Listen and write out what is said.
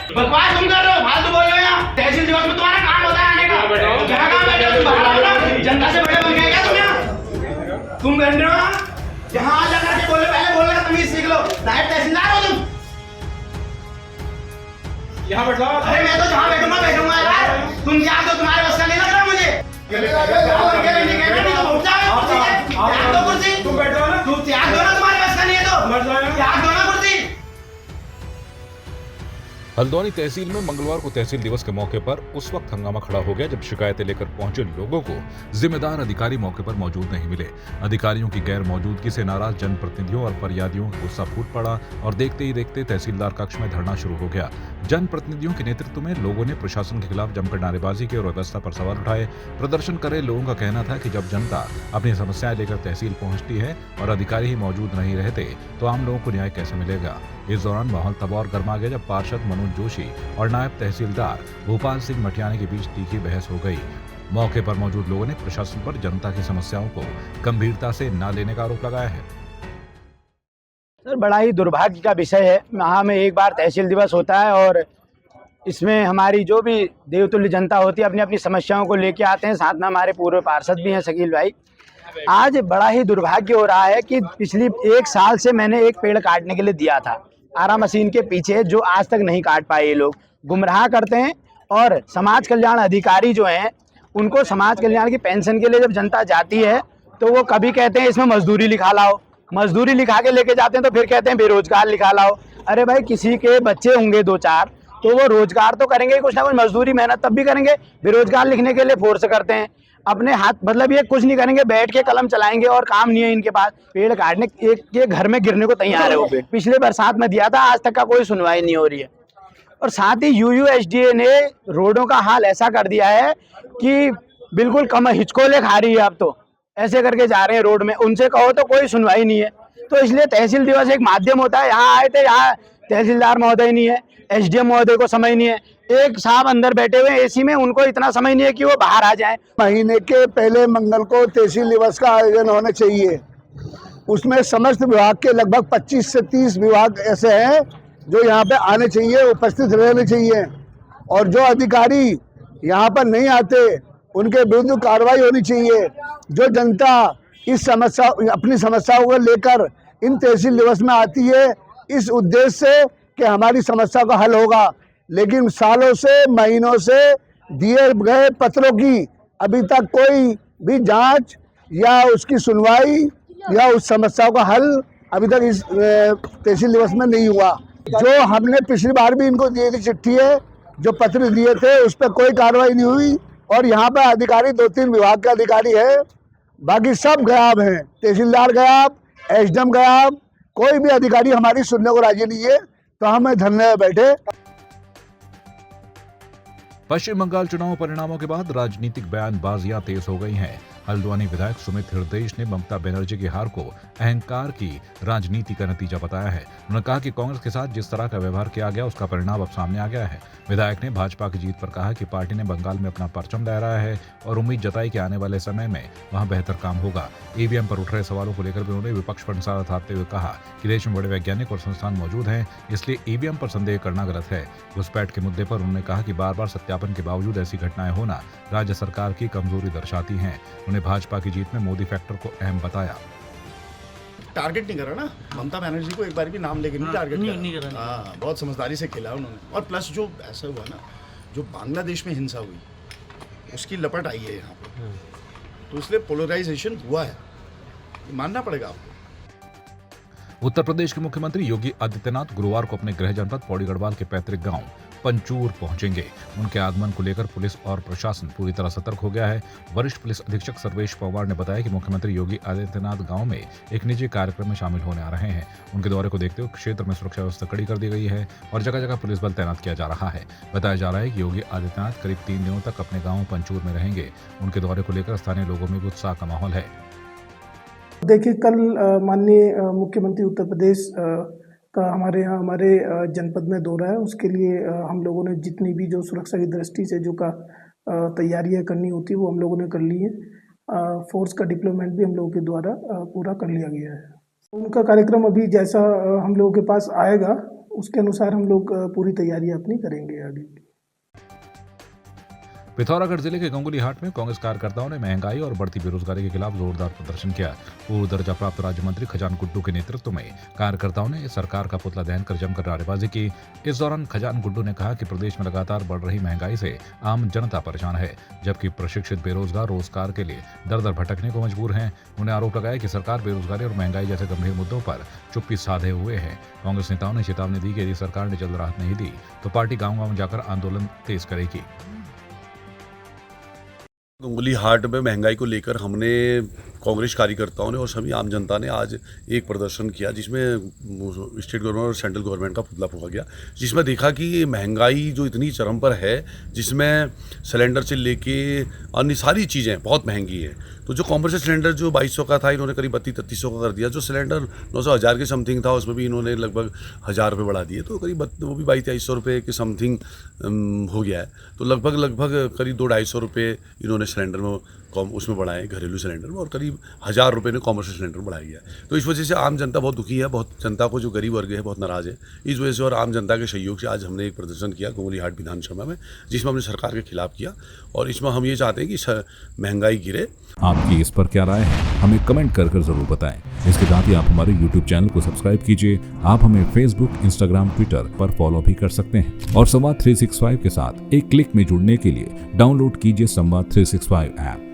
बकवास तुम कर रहे हो, फालतू बोल रहे हो। यहाँ तहसील दिवस में तुम्हारा काम होता है आने का। क्या काम बैठे हो तुम? बाहर आओ ना। जनता से बड़े बन गए क्या तुम? यहाँ तुम बैठ रहे हो यहाँ आ जाकर के बोले, पहले बोलने का तमीज सीख लो। नायब तहसीलदार हो तुम। यहाँ बैठो। अरे मैं तो जहाँ बैठूंगा यार। तुम क्या दो, तुम्हारे बस का नहीं लग रहा मुझे। त्याग दो कुर्सी। तुम बैठो ना, तुम त्याग दो ना, तुम्हारे बस का नहीं है तो त्याग दो ना कुर्सी। हल्द्वानी तहसील में मंगलवार को तहसील दिवस के मौके पर उस वक्त हंगामा खड़ा हो गया जब शिकायतें लेकर पहुंचे लोगों को जिम्मेदार अधिकारी मौके पर मौजूद नहीं मिले। अधिकारियों की गैर मौजूदगी से नाराज जनप्रतिनिधियों और फरियादियों का गुस्सा फूट पड़ा और देखते ही देखते तहसीलदार कक्ष में धरना शुरू हो गया। जनप्रतिनिधियों के नेतृत्व में लोगों ने प्रशासन के खिलाफ जमकर नारेबाजी की और व्यवस्था पर सवाल उठाए। प्रदर्शन करे लोगों का कहना था कि जब जनता अपनी समस्याएं लेकर तहसील पहुंचती है और अधिकारी ही मौजूद नहीं रहते तो आम लोगों को न्याय कैसे मिलेगा। इस दौरान माहौल तब और गर्मा गया जब पार्षद मनोज जोशी और नायब तहसीलदार भोपाल सिंह मटियानी के बीच तीखी बहस हो गई। मौके पर मौजूद लोगों ने प्रशासन पर जनता की समस्याओं को गंभीरता से न लेने का आरोप लगाया है। सर, बड़ा ही दुर्भाग्य का विषय है। यहाँ में एक बार तहसील दिवस होता है और इसमें हमारी जो भी देवतुल्य जनता होती है अपनी अपनी समस्याओं को लेके आते हैं। साथ में हमारे पूर्व पार्षद भी हैं शकील भाई। आज बड़ा ही दुर्भाग्य हो रहा है कि पिछली 1 साल से मैंने एक पेड़ काटने के लिए दिया था आरा मशीन के पीछे, जो आज तक नहीं काट पाए। ये लोग गुमराह करते हैं और समाज कल्याण अधिकारी जो हैं उनको समाज कल्याण की पेंशन के लिए जब जनता जाती है तो वो कभी कहते हैं इसमें मजदूरी लिखा लाओ, मजदूरी लिखा के लेके जाते हैं तो फिर कहते हैं बेरोजगार लिखा लाओ। अरे भाई, किसी के बच्चे होंगे 2-4 तो वो रोजगार तो करेंगे, कुछ ना कुछ मजदूरी मेहनत तब भी करेंगे। बेरोजगार लिखने के लिए फोर्स करते हैं अपने हाथ, मतलब ये कुछ नहीं करेंगे, बैठ के कलम चलाएंगे और काम नहीं है इनके पास। पेड़ काटने एक के घर में गिरने को तैयार है वो पेड़। पिछले बरसात में दिया था, आज तक का कोई सुनवाई नहीं हो रही है। और साथ ही यूयूएचडीए ने रोडों का हाल ऐसा कर दिया है कि बिल्कुल कम हिचकोले खा रही है। अब तो ऐसे करके जा रहे हैं रोड में, उनसे कहो तो कोई सुनवाई नहीं है। तो इसलिए तहसील दिवस एक माध्यम होता है। यहाँ आए थे, यहाँ तहसीलदार महोदय नहीं है, एसडीएम महोदय को समय नहीं है, एक साहब अंदर बैठे हुए एसी में, उनको इतना समय नहीं है कि वो बाहर आ जाएं। महीने के पहले मंगल को तहसील दिवस का आयोजन होना चाहिए। उसमें समस्त विभाग के लगभग 25 से 30 विभाग ऐसे हैं जो यहाँ पे आने चाहिए, उपस्थित रहने चाहिए। और जो अधिकारी यहाँ पर नहीं आते उनके विरुद्ध कार्रवाई होनी चाहिए। जो जनता इस समस्या, अपनी समस्याओं को लेकर इन तहसील दिवस में आती है इस उद्देश्य से कि हमारी समस्या का हल होगा, लेकिन सालों से, महीनों से दिए गए पत्रों की अभी तक कोई भी जांच या उसकी सुनवाई या उस समस्याओं का हल अभी तक इस तहसील दिवस में नहीं हुआ। जो हमने पिछली बार भी इनको दिए थी चिट्ठी है, जो पत्र दिए थे उस पर कोई कार्रवाई नहीं हुई। और यहाँ पर अधिकारी 2-3 विभाग के अधिकारी है, बाकी सब गायब हैं। तहसीलदार गायब, एसडीएम गायब, कोई भी अधिकारी हमारी सुनने को राजी नहीं है। तो हम धरने में बैठे। पश्चिम बंगाल चुनाव परिणामों के बाद राजनीतिक बयानबाजियां तेज हो गई हैं। हल्द्वानी विधायक सुमित हृदयेश ने ममता बनर्जी की हार को अहंकार की राजनीति का नतीजा बताया है। उन्होंने कहा कि कांग्रेस के साथ जिस तरह का व्यवहार किया गया उसका परिणाम अब सामने आ गया है। विधायक ने भाजपा की जीत पर कहा कि पार्टी ने बंगाल में अपना परचम लहराया है और उम्मीद जताई कि आने वाले समय में वहां बेहतर काम होगा। ईवीएम पर उठ रहे सवालों को लेकर भी उन्होंने विपक्ष पर निशाना साधते हुए कहा कि देश में बड़े वैज्ञानिक और संस्थान मौजूद हैं, इसलिए ईवीएम पर संदेह करना गलत है। घुसपैठ के मुद्दे पर उन्होंने कहा कि बार बार सत्यापन के बावजूद ऐसी घटनाएं होना राज्य सरकार की कमजोरी दर्शाती हैं। उन्होंने भाजपा की जीत में मोदी फैक्टर को अहम बताया। टारगेट नहीं करा ना, ममता बनर्जी को एक बार भी नाम लेके नहीं टारगेट करा। हाँ, बहुत समझदारी से खेला उन्होंने। और प्लस जो ऐसा हुआ ना, जो बांग्लादेश में हिंसा हुई उसकी लपट आई है यहाँ पे, तो इसलिए पोलराइजेशन हुआ है, मानना पड़ेगा आपको। उत्तर प्रदेश के मुख्यमंत्री योगी आदित्यनाथ गुरुवार को अपने गृह जनपद पौड़ी गढ़वाल के पैतृक गांव पंचूर पहुंचेंगे। उनके आगमन को लेकर पुलिस और प्रशासन पूरी तरह सतर्क हो गया है। वरिष्ठ पुलिस अधीक्षक सर्वेश पवार ने बताया कि मुख्यमंत्री योगी आदित्यनाथ गांव में एक निजी कार्यक्रम में शामिल होने आ रहे हैं। उनके दौरे को देखते हुए क्षेत्र में सुरक्षा व्यवस्था कड़ी कर दी गई है और जगह जगह पुलिस बल तैनात किया जा रहा है। बताया जा रहा है कि योगी आदित्यनाथ करीब 3 दिनों तक अपने गाँव पंचूर में रहेंगे। उनके दौरे को लेकर स्थानीय लोगों में भी उत्साह का माहौल है। देखिए, कल माननीय मुख्यमंत्री उत्तर प्रदेश का हमारे जनपद में दौरा है। उसके लिए हम लोगों ने जितनी भी जो सुरक्षा की दृष्टि से जो का तैयारियां करनी होती है वो हम लोगों ने कर ली है। फोर्स का डिप्लॉयमेंट भी हम लोगों के द्वारा पूरा कर लिया गया है। उनका कार्यक्रम अभी जैसा हम लोगों के पास आएगा उसके अनुसार हम लोग पूरी तैयारियां अपनी करेंगे आगे। पिथौरागढ़ जिले के गंगुली हाट में कांग्रेस कार्यकर्ताओं ने महंगाई और बढ़ती बेरोजगारी के खिलाफ जोरदार प्रदर्शन किया। पूर्व दर्जा प्राप्त राज्य मंत्री खजान गुड्डू के नेतृत्व में कार्यकर्ताओं ने सरकार का पुतला दहन कर जमकर नारेबाजी की। इस दौरान खजान गुड्डू ने कहा कि प्रदेश में लगातार बढ़ रही महंगाई से आम जनता परेशान है, जबकि प्रशिक्षित बेरोजगार रोजगार के लिए दर दर भटकने को मजबूर हैं। उन्होंने आरोप लगाया कि सरकार बेरोजगारी और महंगाई जैसे गंभीर मुद्दों पर चुप्पी साधे हुए है। कांग्रेस नेताओं ने चेतावनी दी कि यदि सरकार ने जल्द राहत नहीं दी तो पार्टी गाँव-गाँव जाकर आंदोलन तेज करेगी। गंगुली हाट में महंगाई को लेकर हमने कांग्रेस कार्यकर्ताओं ने और सभी आम जनता ने आज एक प्रदर्शन किया, जिसमें स्टेट गवर्नमेंट और सेंट्रल गवर्नमेंट का पुतला फूंका गया, जिसमें देखा कि महंगाई जो इतनी चरम पर है, जिसमें सिलेंडर से लेके अन्य सारी चीज़ें बहुत महंगी है। तो जो कॉमर्शियल सिलेंडर जो 2200 का था, इन्होंने करीब 3200 का कर दिया। जो सिलेंडर 900-1000 के समथिंग था, उसमें भी इन्होंने लगभग 1000 रुपये बढ़ा दिए, तो करीब वो भी 2200 रुपये के समथिंग हो गया है। तो लगभग करीब 200-250 रुपये इन्होंने सिलेंडर में उसमें बढ़ाए, घरेलू सिलेंडर में, और करीब 1000 रुपये ने कॉमर्शियल सिलेंडर बढ़ाया गया है। तो इस वजह से आम जनता बहुत दुखी है, बहुत जनता को जो गरीब वर्ग है बहुत नाराज़ है। इस वजह से और आम जनता के सहयोग से आज हमने एक प्रदर्शन किया गंगुली हाट विधानसभा में, जिसमें हमने सरकार के खिलाफ किया, और इसमें हम ये चाहते हैं कि महंगाई गिरे। आपकी इस पर क्या राय है, हमें कमेंट कर जरूर बताएं। इसके साथ ही आप हमारे YouTube चैनल को सब्सक्राइब कीजिए। आप हमें Facebook, Instagram, Twitter पर फॉलो भी कर सकते हैं, और संवाद 365 के साथ एक क्लिक में जुड़ने के लिए डाउनलोड कीजिए संवाद 365 ऐप।